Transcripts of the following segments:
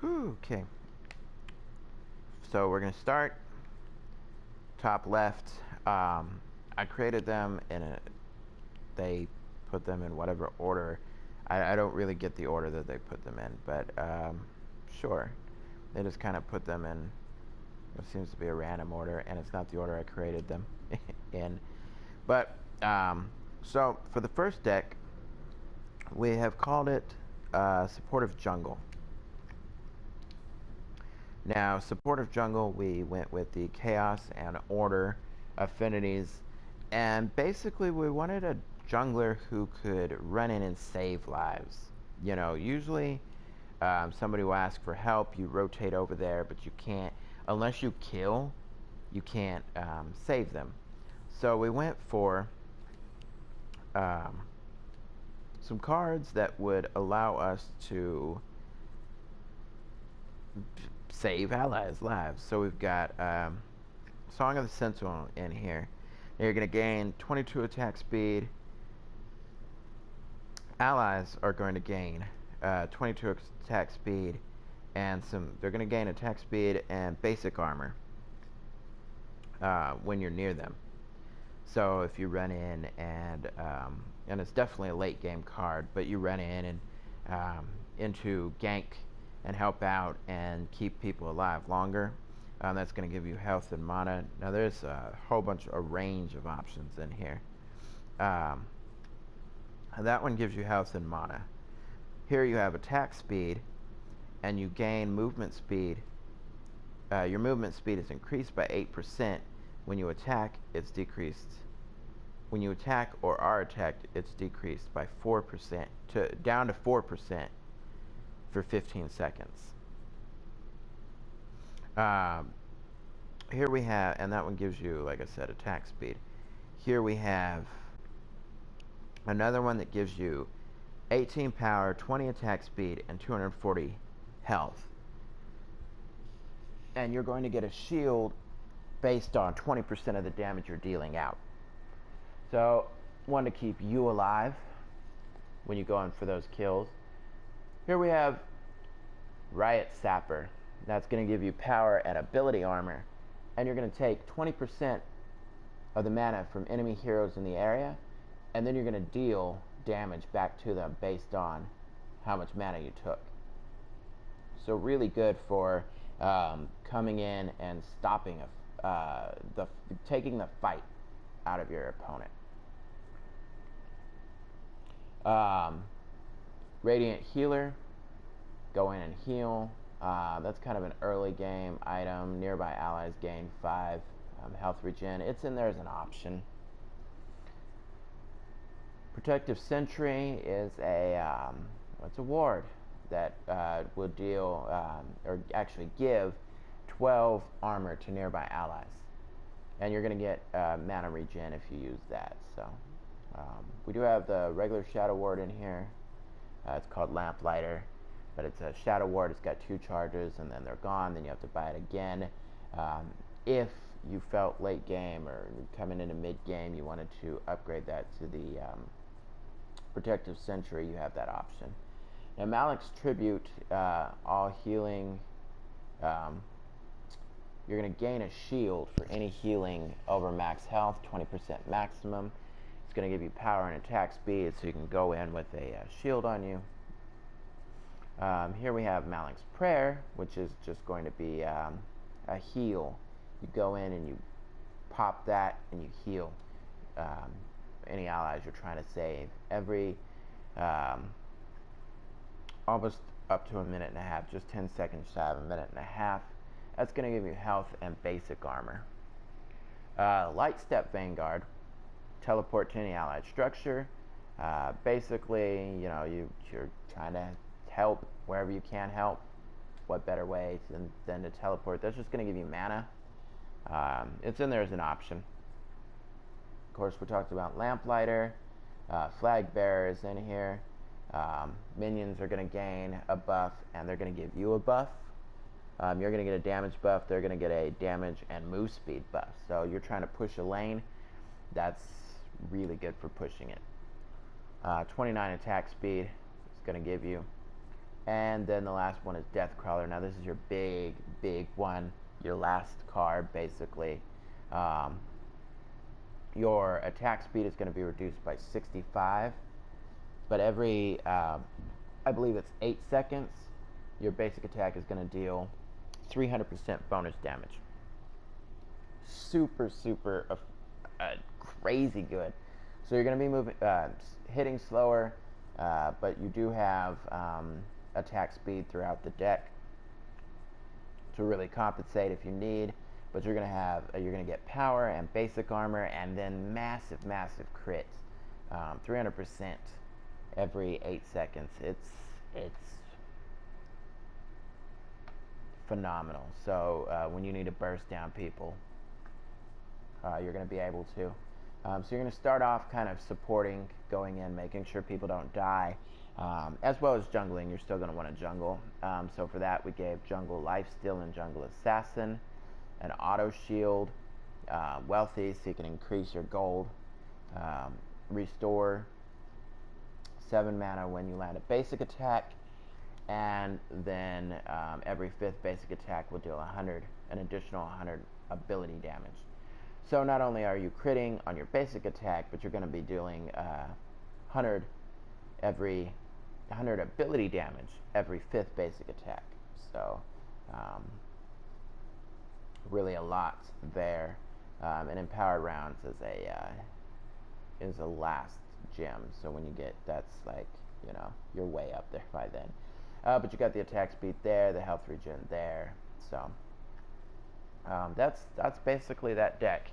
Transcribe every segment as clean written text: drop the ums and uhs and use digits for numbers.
Okay, so we're gonna start top left. I created them in a, they put them in whatever order. I don't really get the order that they put them in, but sure. They just kind of put them in what seems to be a random order, and it's not the order I created them in. But so for the first deck, we have called it Supportive Jungle. Now, Supportive Jungle, we went with the Chaos and Order affinities, and basically we wanted a jungler who could run in and save lives. You know, usually somebody will ask for help, you rotate over there, but you can't, unless you kill, you can't save them. So we went for some cards that would allow us to save allies' lives. So we've got Song of the Sentinel in here. You're going to gain 22 attack speed. Allies are going to gain 22 attack speed, and they're going to gain attack speed and basic armor when you're near them. So if you run in and it's definitely a late game card, but you run in and into gank and help out and keep people alive longer, that's going to give you health and mana. Now there's a range of options in here. That one gives you health and mana. Here you have attack speed, and you gain movement speed. Your movement speed is increased by 8%. When you attack, it's decreased. When you attack or are attacked, it's decreased by 4% down to 4% for 15 seconds. Here we have, and that one gives you, like I said, attack speed. Here we have another one that gives you 18 power, 20 attack speed, and 240 health. And you're going to get a shield based on 20% of the damage you're dealing out. So, one to keep you alive when you go in for those kills. Here we have Riot Sapper. That's going to give you power and ability armor. And you're going to take 20% of the mana from enemy heroes in the area, and then you're going to deal damage back to them based on how much mana you took. So really good for coming in and stopping taking the fight out of your opponent. Radiant Healer, go in and heal. That's kind of an early game item. Nearby allies gain 5 health regen. It's in there as an option. Protective Sentry is it's a ward that will deal, or actually give 12 armor to nearby allies. And you're going to get mana regen if you use that. So we do have the regular Shadow Ward in here. It's called Lamplighter, but it's a Shadow Ward. It's got 2 charges, and then they're gone. Then you have to buy it again. If you felt late game or coming into mid game, you wanted to upgrade that to the Protective Sentry, you have that option. Now Malik's Tribute, all healing, you're going to gain a shield for any healing over max health, 20% maximum. It's going to give you power and attack speed, so you can go in with a shield on you. Here we have Malik's Prayer, which is just going to be a heal. You go in and you pop that and you heal any allies you're trying to save. Every almost up to a minute and a half, just 10 seconds to have a minute and a half. That's going to give you health and basic armor. Light Step Vanguard, teleport to any allied structure. Basically, you know, you're trying to help wherever you can help. What better way than to teleport? That's just going to give you mana. It's in there as an option. Of course, we talked about Lamplighter. Flag Bearer is in here. Minions are going to gain a buff, and they're going to give you a buff. You're going to get a damage buff. They're going to get a damage and move speed buff. So you're trying to push a lane. That's really good for pushing it. 29 attack speed is going to give you. And then the last one is Death Crawler. Now this is your big one, your last card basically. Your attack speed is going to be reduced by 65, but every, I believe it's 8 seconds, your basic attack is going to deal 300% bonus damage. Super crazy good. So you're going to be moving, hitting slower, but you do have attack speed throughout the deck to really compensate if you need. But you're going to have, you're going to get power and basic armor, and then massive crits, 300% every 8 seconds. It's phenomenal. So when you need to burst down people, you're going to be able to. So you're going to start off kind of supporting, going in, making sure people don't die, as well as jungling. You're still going to want to jungle. So for that, we gave Jungle Lifesteal and Jungle Assassin, an auto shield, wealthy, so you can increase your gold, restore 7 mana when you land a basic attack, and then every 5th basic attack will deal an additional 100 ability damage. So not only are you critting on your basic attack, but you're going to be dealing 100 ability damage every 5th basic attack. So really a lot there. And Empowered Rounds is a last gem. So when you get, that's like, you know, you're way up there by then. But you got the attack speed there, the health regen there. So that's basically that deck.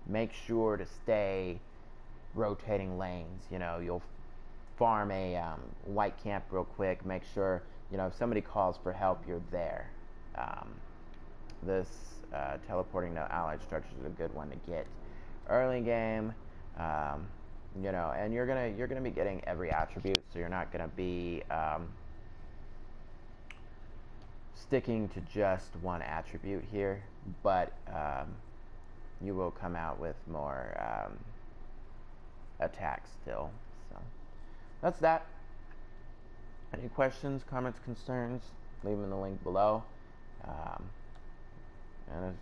Make sure to stay rotating lanes. You know, you'll farm a white camp real quick. Make sure, you know, if somebody calls for help, you're there. This teleporting to allied structures is a good one to get early game. You know, and you're gonna be getting every attribute, so you're not gonna be sticking to just one attribute here, but you will come out with more attacks still. So that's that. Any questions, comments, concerns, leave them in the link below. And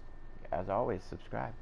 as always, subscribe.